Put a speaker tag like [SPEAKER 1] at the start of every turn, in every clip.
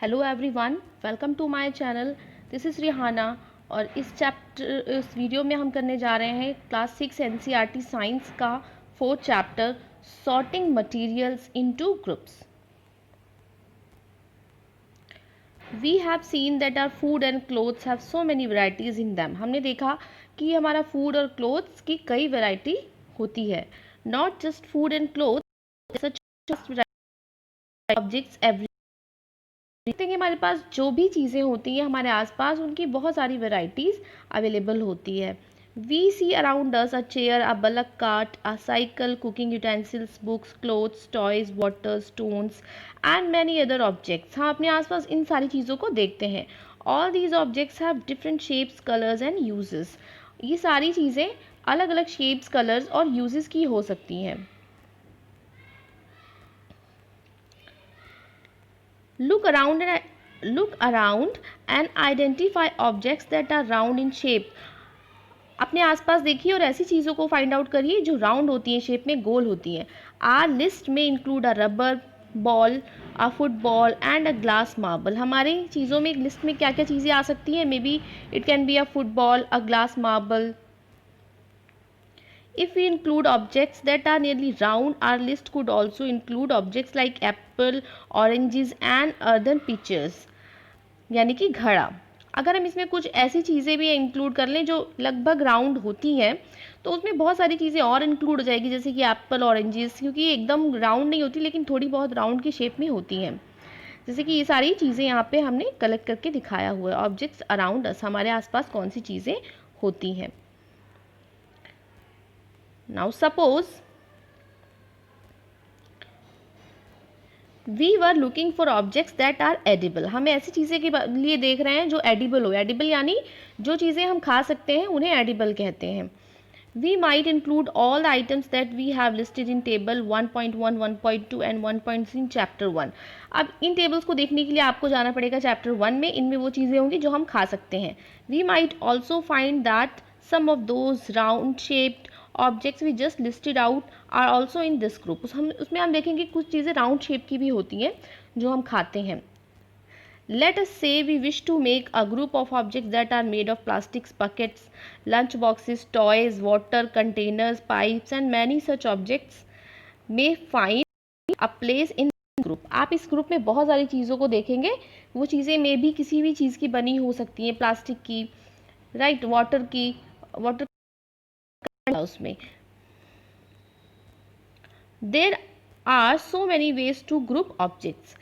[SPEAKER 1] Hello everyone, welcome to my channel. This is Rihanna और इस video में हम करने जा रहे हैं क्लास 6 एनसीईआरटी साइंस का 4th chapter sorting materials into groups. We have seen that our food and clothes have so many varieties in them. हमने देखा कि हमारा फूड और क्लोथ्स की कई वैरायटी होती है। Not just food and clothes, such objects every. देखते हैं कि हमारे पास जो भी चीज़ें होती हैं हमारे आसपास, उनकी बहुत सारी वैरायटीज़ अवेलेबल होती है। We see around us a chair, a bulk cart, a cycle, cooking utensils, books, clothes, toys, water, stones and many other objects. हम अपने आसपास इन सारी चीज़ों को देखते हैं। All these objects have different shapes, colours and uses. ये सारी चीज़ें अलग अलग शेप्स, कलर्स और यूजेस की हो सकती हैं। Look around and identify objects that are round in shape. अपने आसपास देखिए और ऐसी चीज़ों को फाइंड आउट करिए जो राउंड होती हैं, शेप में गोल होती हैं। आर लिस्ट में include a rubber ball, a football and a glass marble. हमारी चीज़ों में लिस्ट में क्या क्या चीज़ें आ सकती हैं? May be it can be a football, a glass marble. If we include objects that are nearly round, our list could also include objects like apple, oranges and earthen pitchers, यानी कि घड़ा। अगर हम इसमें कुछ ऐसी चीज़ें भी इंक्लूड कर लें जो लगभग राउंड होती हैं, तो उसमें बहुत सारी चीज़ें और इंक्लूड हो जाएगी, जैसे कि एप्पल, ऑरेंजेस, क्योंकि एकदम राउंड नहीं होती लेकिन थोड़ी बहुत राउंड की शेप में होती हैं। जैसे कि ये सारी चीज़ें यहाँ पे हमने कलेक्ट करके दिखाया हुआ है। ऑब्जेक्ट्स अराउंड अस, हमारे आसपास कौन सी चीज़ें होती हैं। Now suppose we were looking for objects that are edible. हम ऐसी चीज़ें के लिए देख रहे हैं जो edible हो। edible यानी जो चीज़ें हम खा सकते हैं उन्हें edible कहते हैं। We might include all the items that we have listed in table 1.1, 1.2 and 1.3 in chapter 1. अब इन टेबल्स को देखने के लिए आपको जाना पड़ेगा चैप्टर 1 में। इनमें वो चीज़ें होंगी जो हम खा सकते हैं। We might also find that some of those round shaped objects we just listed out are also in this group. उसमें हम देखेंगे कुछ चीज़ें राउंड शेप की भी होती हैं जो हम खाते हैं। Let us say we wish to make a group of objects that are made of plastics, buckets, lunch boxes, toys, water containers, pipes and many such objects may find a place in group. आप इस group में बहुत सारी चीज़ों को देखेंगे। वो चीज़ें में भी किसी भी चीज़ की बनी हो सकती हैं, प्लास्टिक की, राइट, वाटर की, वाटर उसमें। There are so many ways to group objects,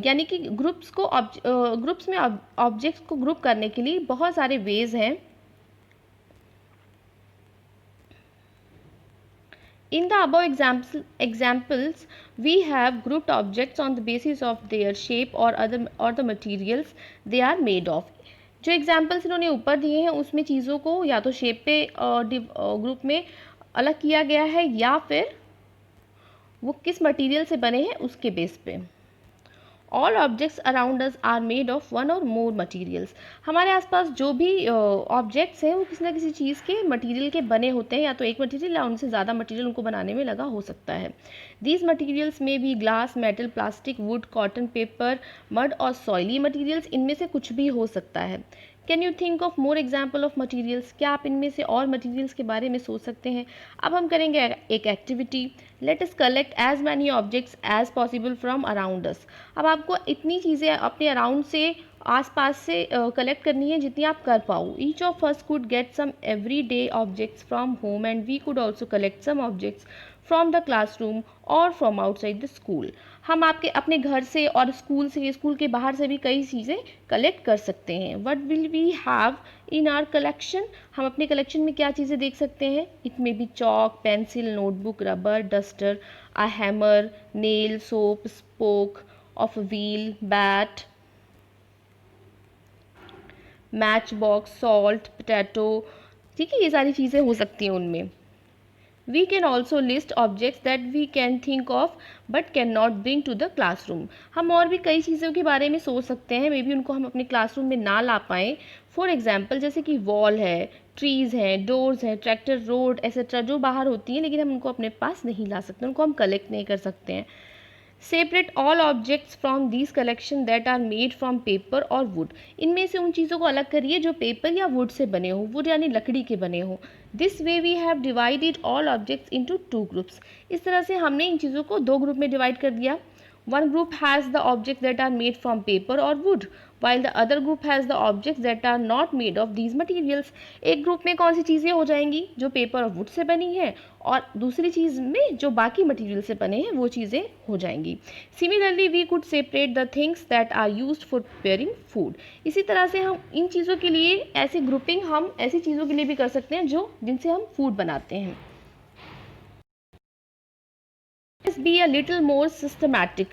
[SPEAKER 1] यानी कि ग्रुप्स में ऑब्जेक्ट्स को ग्रुप करने के लिए बहुत सारे वेज हैं। In the above examples, we have grouped objects on the basis of their shape or the materials they are made of. जो एग्जाम्पल्स इन्होंने ऊपर दिए हैं उसमें चीज़ों को या तो शेप पे ग्रुप में अलग किया गया है या फिर वो किस मटेरियल से बने हैं उसके बेस पे। All objects around us are made of one or more materials. हमारे आसपास जो भी ऑब्जेक्ट्स हैं वो किसी ना किसी चीज़ के मटीरियल के बने होते हैं, या तो एक मटीरियल या उनसे ज़्यादा मटीरियल उनको बनाने में लगा हो सकता है। दीज मटीरियल्स में भी glass, metal, plastic, would, cotton, paper, mud और सॉइली मटीरियल्स, इनमें से कुछ भी हो सकता है। Can you think of more example of materials? क्या आप इनमें से और मटीरियल्स के बारे में सोच सकते हैं? अब हम करेंगे एक activity. Let us collect as many objects as possible from around us. अब आपको इतनी चीज़ें अपने अराउंड से, आसपास से कलेक्ट करनी है जितनी आप कर पाओ। Each of us could get some everyday objects from home and we could also collect some objects from the classroom और फ्रॉम आउटसाइड द स्कूल। हम आपके अपने घर से और स्कूल से, स्कूल के बाहर से भी कई चीज़ें कलेक्ट कर सकते हैं। What will we have in our collection? हम अपने कलेक्शन में क्या चीज़ें देख सकते हैं? It may be chalk, pencil, notebook, rubber, duster, a hammer, nail, soap, spoke of wheel, bat, matchbox, salt, potato. ठीक है, ये सारी चीज़ें हो सकती हैं उनमें। We can also list objects that we can think of but cannot bring to the classroom. हम और भी कई चीज़ों के बारे में सोच सकते हैं, मे बी उनको हम अपने क्लासरूम में ना ला पाएँ। फॉर एग्जाम्पल, जैसे कि वॉल है, ट्रीज़ हैं, डोर्स हैं, ट्रैक्टर, रोड एक्सेट्रा, जो बाहर होती हैं लेकिन हम उनको अपने पास नहीं ला सकते, उनको हम कलेक्ट नहीं कर सकते हैं। Separate all objects from these collection that are made from paper or wood. इनमें से उन चीज़ों को अलग करिए जो पेपर या वुड से बने हो, वुड यानी लकड़ी के बने हो। This way we have divided all objects into two groups. इस तरह से हमने इन चीज़ों को दो ग्रुप में डिवाइड कर दिया। One group has the objects that are made from paper or wood, while the other group has the objects that are not made of these materials. एक ग्रुप में कौन सी चीज़ें हो जाएंगी जो पेपर और वुड से बनी है, और दूसरी चीज़ में जो बाकी मटेरियल से बने हैं वो चीज़ें हो जाएंगी। Similarly we could separate the things that are used for preparing food. इसी तरह से हम इन चीज़ों के लिए ऐसी ग्रुपिंग हम ऐसी चीज़ों के लिए भी कर सकते हैं जो जिनसे हम फूड बनाते हैं। Be a little more systematic.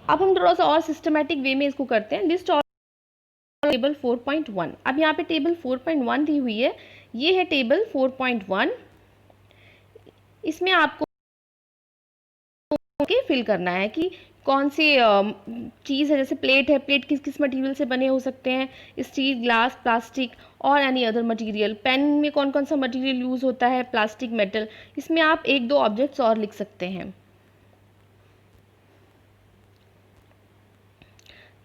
[SPEAKER 1] अब हम थोड़ा सा और सिस्टमैटिक वे में इसको करते हैं। List all table 4.1। अब यहाँ पे टेबल 4.1 दी हुई है, ये है टेबल 4.1। इसमें आपको के फिल करना है कि कौन सी चीज़ है। जैसे प्लेट है, प्लेट किस किस मटेरियल से बने हो सकते हैं, स्टील, ग्लास, प्लास्टिक और एनी अदर मटेरियल। पेन में कौन कौन सा मटेरियल यूज़ होता है, प्लास्टिक, मेटल। इसमें आप एक दो ऑब्जेक्ट्स और लिख सकते हैं।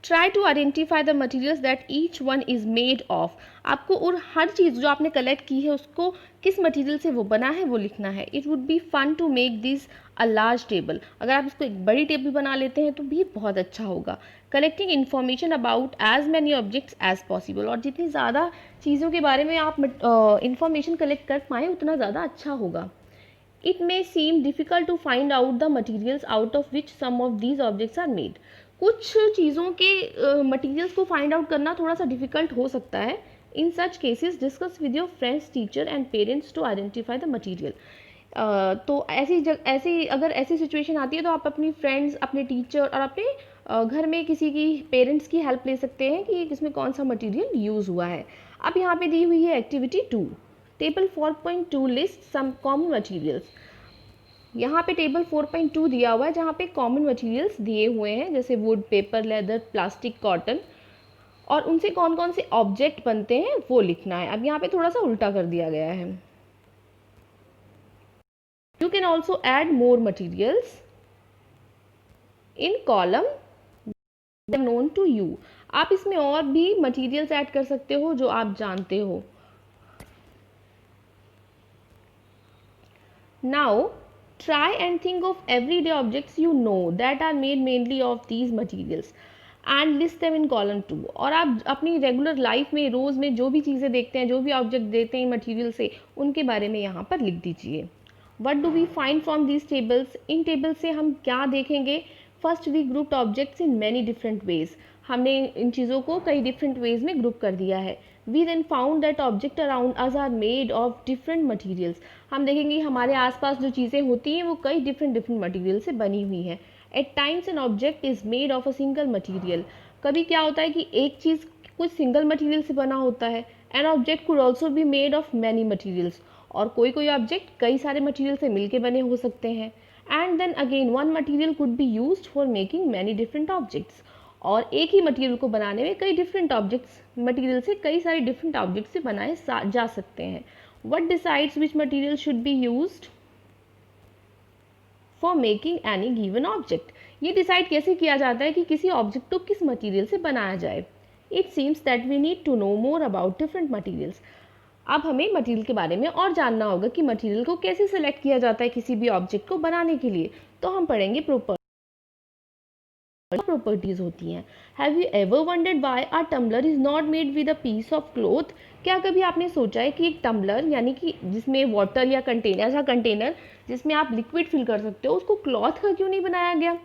[SPEAKER 1] Try to identify the materials that each one is made of. आपको और हर चीज़ जो आपने कलेक्ट की है उसको किस मटीरियल से वो बना है वो लिखना है। It would be fun to make this a large table. अगर आप इसको एक बड़ी टेबल बना लेते हैं तो भी बहुत अच्छा होगा। Collecting information about as many objects as possible. और जितनी ज़्यादा चीज़ों के बारे में आप इंफॉर्मेशन कलेक्ट कर पाएँ उतना ज़्यादा अच्छा होगा। It may seem difficult to find out the materials out of which some of these objects are made. कुछ चीज़ों के मटीरियल्स को फाइंड आउट करना थोड़ा सा डिफिकल्ट हो सकता है। In such cases discuss with your friends, teacher and parents to identify the material. तो ऐसी अगर ऐसी सिचुएशन आती है तो आप अपनी फ्रेंड्स, अपने टीचर और अपने घर में किसी की पेरेंट्स की हेल्प ले सकते हैं कि इसमें कौन सा मटीरियल यूज़ हुआ है। अब यहाँ पे दी हुई है activity 2। Table 4.2 list some common materials. यहाँ पे टेबल 4.2 दिया हुआ है जहाँ पे कॉमन मटेरियल्स दिए हुए हैं जैसे would, paper, leather, plastic, cotton, और उनसे कौन कौन से ऑब्जेक्ट बनते हैं वो लिखना है। अब यहाँ पे थोड़ा सा उल्टा कर दिया गया है। You can also add more materials in column known to you. आप इसमें और भी मटीरियल्स ऐड कर सकते हो जो आप जानते हो। Now try and think of everyday objects you know that are made mainly of these materials and list them in column 2। और आप अपनी रेगुलर लाइफ में रोज़ में जो भी चीज़ें देखते हैं, जो भी ऑब्जेक्ट देखते हैं मटेरियल से, उनके बारे में यहाँ पर लिख दीजिए। What do we find from these tables? इन टेबल से हम क्या देखेंगे? First we grouped objects in many different ways. हमने इन चीज़ों को कई डिफरेंट वेज में ग्रुप कर दिया है। We then found that object around us are made of different materials. हम देखेंगे हमारे आसपास जो चीज़ें होती हैं वो कई डिफरेंट मटीरियल से बनी हुई हैं। At times an object is made of a single material. कभी क्या होता है कि एक चीज़ कुछ सिंगल मटीरियल से बना होता है। An object could also be made of many materials. और कोई कोई ऑब्जेक्ट कई सारे मटीरियल से मिलके बने हो सकते हैं। And then again one material could be used for making many different objects. और एक ही मटेरियल को बनाने में कई डिफरेंट ऑब्जेक्ट्स, मटेरियल से कई सारे डिफरेंट ऑब्जेक्ट्स से बनाए जा सकते हैं। What decides which material should be used for making any given object. ये डिसाइड कैसे किया जाता है कि किसी ऑब्जेक्ट को किस मटेरियल से बनाया जाए। It seems that we need to know more about different materials. अब हमें मटेरियल के बारे में और जानना होगा कि मटेरियल को कैसे सेलेक्ट किया जाता है किसी भी ऑब्जेक्ट को बनाने के लिए। तो हम पढ़ेंगे प्रॉपर्टीज होती हैं। Have you ever wondered why a tumbler is not made with a piece of cloth. क्या कभी आपने सोचा है कि एक टम्बलर यानी कि जिसमें वाटर या कंटेनर, ऐसा कंटेनर जिसमें आप लिक्विड फिल कर सकते हो, उसको क्लॉथ का क्यों नहीं बनाया गया।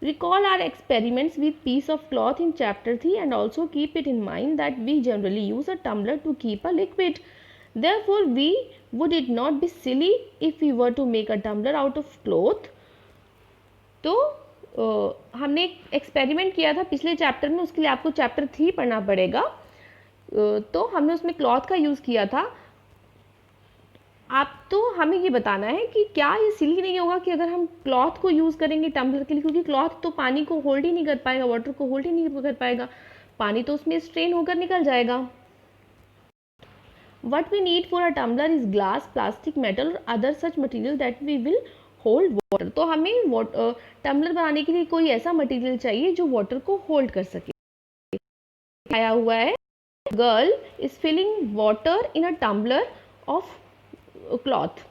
[SPEAKER 1] Recall our experiments with piece of cloth in chapter 3 and also keep it in mind that we generally use a tumbler to keep a liquid. Therefore, would it not be silly if we were to make a tumbler out of cloth? तो हमने एक experiment किया था पिछले chapter में, उसके लिए आपको चैप्टर 3 पढ़ना पड़ेगा। तो हमने उसमें क्लॉथ का यूज़ किया था। आप तो हमें ये बताना है कि क्या ये सिली नहीं होगा कि अगर हम क्लॉथ को यूज़ करेंगे टम्बलर के लिए, क्योंकि क्लॉथ तो पानी को होल्ड ही नहीं कर पाएगा, वाटर को होल्ड ही नहीं कर पाएगा, पानी तो उसमें स्ट्रेन होकर निकल जाएगा। What we need for a tumbler is glass, plastic, metal or other such material that we will hold water. तो हमें टम्बलर बनाने के लिए कोई ऐसा मटेरियल चाहिए जो वाटर को होल्ड कर सके। आया हुआ है, girl is filling water in a tumbler of cloth.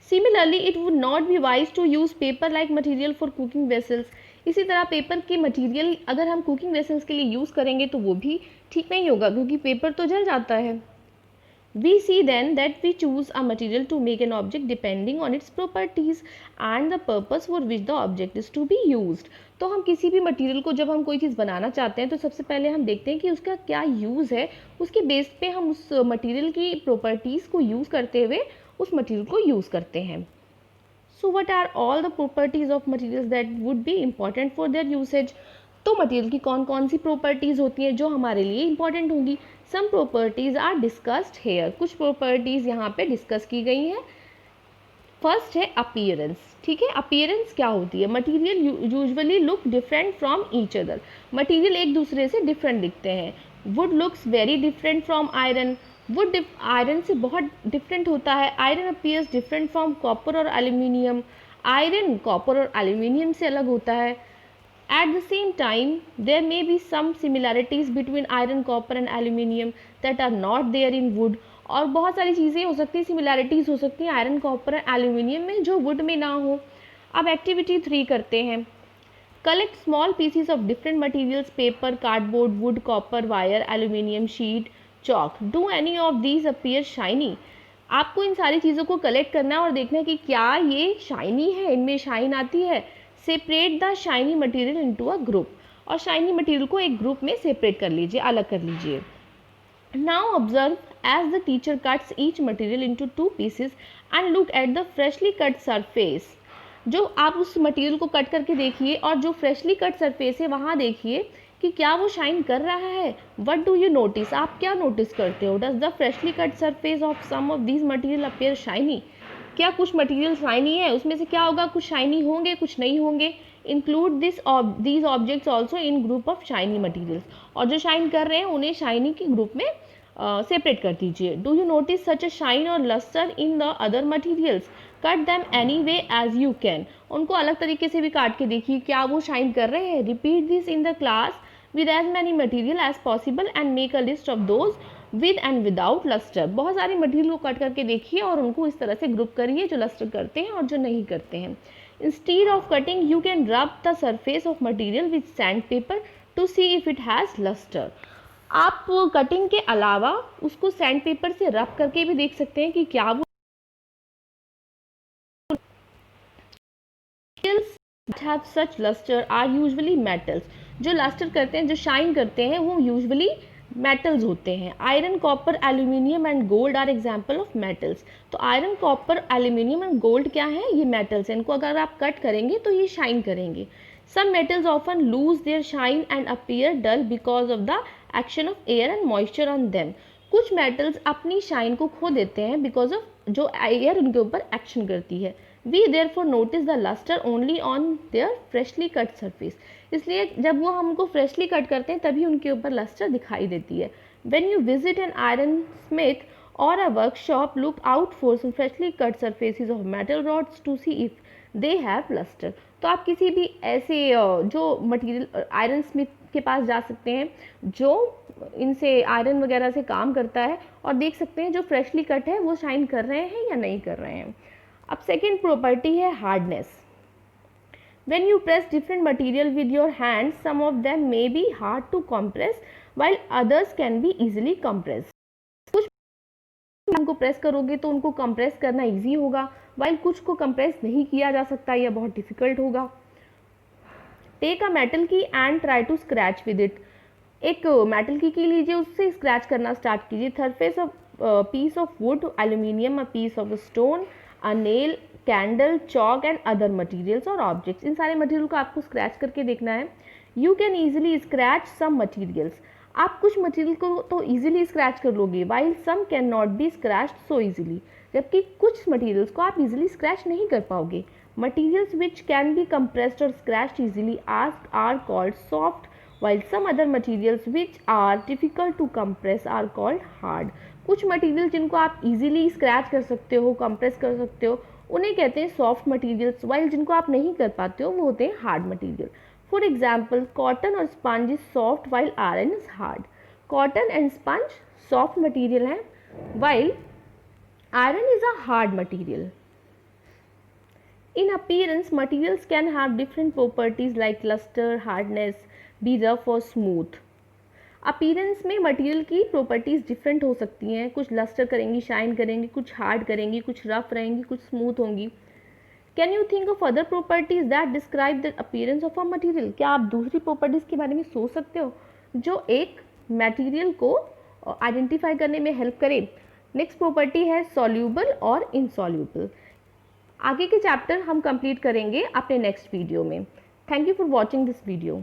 [SPEAKER 1] Similarly, it would not be wise to use paper like material for cooking vessels. इसी तरह पेपर के मटेरियल अगर हम कुकिंग वेसल्स के लिए यूज़ करेंगे तो वो भी ठीक नहीं होगा, क्योंकि पेपर तो जल जाता है। We see then that we choose a material to make an object depending on its properties and the purpose for which the object is to be used. तो हम किसी भी मटेरियल को जब हम कोई चीज़ बनाना चाहते हैं तो सबसे पहले हम देखते हैं कि उसका क्या यूज़ है, उसके बेस पे हम उस मटेरियल की प्रॉपर्टीज़ को यूज़ करते हुए उस मटेरियल को यूज़ करते हैं। So what are all the properties of materials that would be important for their usage. तो मटेरियल की कौन कौन सी प्रॉपर्टीज़ होती हैं जो हमारे लिए इंपॉर्टेंट होंगी। सम प्रॉपर्टीज़ आर डिस्कस्ड हेयर, कुछ प्रॉपर्टीज़ यहाँ पे डिस्कस की गई हैं। फर्स्ट है अपीयरेंस, ठीक है। अपीयरेंस क्या होती है, material usually look different from each other, material एक दूसरे से डिफरेंट दिखते हैं। Would looks very different from iron, would iron से बहुत डिफरेंट होता है। Iron appears different from copper और एल्यूमिनियम, आयरन कॉपर और एल्यूमिनियम से अलग होता है। At the same time, there may be some similarities between iron, copper and aluminium that are not there in wood. और बहुत सारी चीज़ें हो सकती हैं, सिमिलैरिटीज़ हो सकती हैं आयरन, कॉपर और एल्यूमिनियम में जो वुड में ना हो। अब एक्टिविटी 3 करते हैं। Collect small PCs of different materials, paper, cardboard, would, copper, wire, aluminium, sheet, chalk. Do any of these appear shiny. आपको इन सारी चीज़ों को कलेक्ट करना है और देखना है कि क्या ये शाइनी है, इनमें शाइन आती है। Separate the shiny material into a group, और शाइनी मटेरियल को एक ग्रुप में सेपरेट कर लीजिए, अलग कर लीजिए। Now observe as the teacher cuts each material into 2 pieces and look at the freshly cut surface. जो आप उस मटेरियल को कट करके देखिए और जो फ्रेशली कट सरफेस है वहाँ देखिए कि क्या वो शाइन कर रहा है। वट डू यू नोटिस, आप क्या नोटिस करते हो। Does the freshly cut surface of some of these material appear shiny, क्या कुछ मटेरियल शाइनी है, उसमें से क्या होगा, कुछ शाइनी होंगे कुछ नहीं होंगे। Include these objects also in group of shiny materials, और जो शाइन कर रहे हैं उन्हें शाइनी के ग्रुप में सेपरेट कर दीजिए। Do you notice such a shine or lustre in the other materials, cut them any way as you can. उनको अलग तरीके से भी काट के देखिए क्या वो शाइन कर रहे हैं। Repeat this in the class with as many material as possible and make a list of those with and without luster। बहुत सारे मटेरियल को कट करके देखिए और उनको इस तरह से ग्रुप करिए, जो लस्टर करते हैं और जो नहीं करते हैं। Instead of cutting, you can rub the surface of material with sandpaper to see if it has luster। आप कटिंग के अलावा उसको सैंड पेपर से रब करके भी देख सकते हैं कि क्या वो have such luster are usually metals। जो लस्टर करते हैं, जो शाइन करते हैं, वो यूजुअली मेटल्स होते हैं। Iron, copper, aluminium and gold are example of metals. तो iron, copper, aluminium and gold क्या है, ये मेटल्स हैं। इनको अगर आप कट करेंगे तो ये शाइन करेंगे। Some metals often lose their shine and appear dull because of the action of air and moisture on them. कुछ मेटल्स अपनी शाइन को खो देते हैं बिकॉज ऑफ जो एयर उनके ऊपर एक्शन करती है। We therefore notice the luster only on their freshly cut surface। इसलिए जब वो हमको फ्रेशली कट करते हैं तभी उनके ऊपर लस्टर दिखाई देती है। When you visit an iron smith or a workshop, look out for some freshly cut surfaces of metal rods to see if they have luster। तो आप किसी भी ऐसे जो मटेरियल आयरन स्मिथ के पास जा सकते हैं जो इनसे आयरन वगैरह से काम करता है, और देख सकते हैं जो फ्रेशली कट है वो शाइन कर रहे हैं या नहीं कर रहे हैं। अब सेकेंड प्रॉपर्टी है hardness. When you press different material with your hands, some of them may be hard to compress while others can be easily compressed। कुछ उनको प्रेस करोगे तो उनको कंप्रेस करना इजी होगा, while कुछ को कंप्रेस नहीं किया जा सकता या बहुत डिफिकल्ट होगा। Take a metal key and try to scratch with it. एक मेटल की लीजिए, उससे स्क्रैच करना स्टार्ट कीजिए। Surface of piece of wood, aluminium, a piece of stone, a nail, candle, chalk and other materials or objects. इन सारे material को आपको scratch करके देखना है। You can easily scratch some materials. आप कुछ मटेरियल को तो ईजिली स्क्रैच कर लोगे, while some can not be scratched so easily. जबकि कुछ मटेरियल्स को आप ईजिली स्क्रैच नहीं कर पाओगे। Materials which can be compressed or scratched easily are called soft, while some other materials which are difficult to compress are called hard। कुछ material जिनको आप इजीली स्क्रैच कर सकते हो, कंप्रेस कर सकते हो, उन्हें कहते हैं सॉफ्ट मटेरियल्स, वाइल जिनको आप नहीं कर पाते हो वो होते हैं hard material. For example cotton or sponge is soft while iron is hard. Cotton and sponge soft material हैं while iron is a hard material. In appearance, materials can have different properties like luster, hardness, be rough or smooth. Appearance में material की properties different हो सकती हैं, कुछ lustre करेंगी, shine करेंगी, कुछ हार्ड करेंगी, कुछ रफ रहेंगी, कुछ स्मूथ होंगी। Can you think of other properties that describe the appearance of a material? क्या आप दूसरी प्रॉपर्टीज़ के बारे में सोच सकते हो जो एक मटेरियल को आइडेंटिफाई करने में हेल्प करे? नेक्स्ट प्रॉपर्टी है सॉल्यूबल और इनसॉल्यूबल। आगे के चैप्टर हम कंप्लीट करेंगे अपने नेक्स्ट वीडियो में। Thank you for watching this video.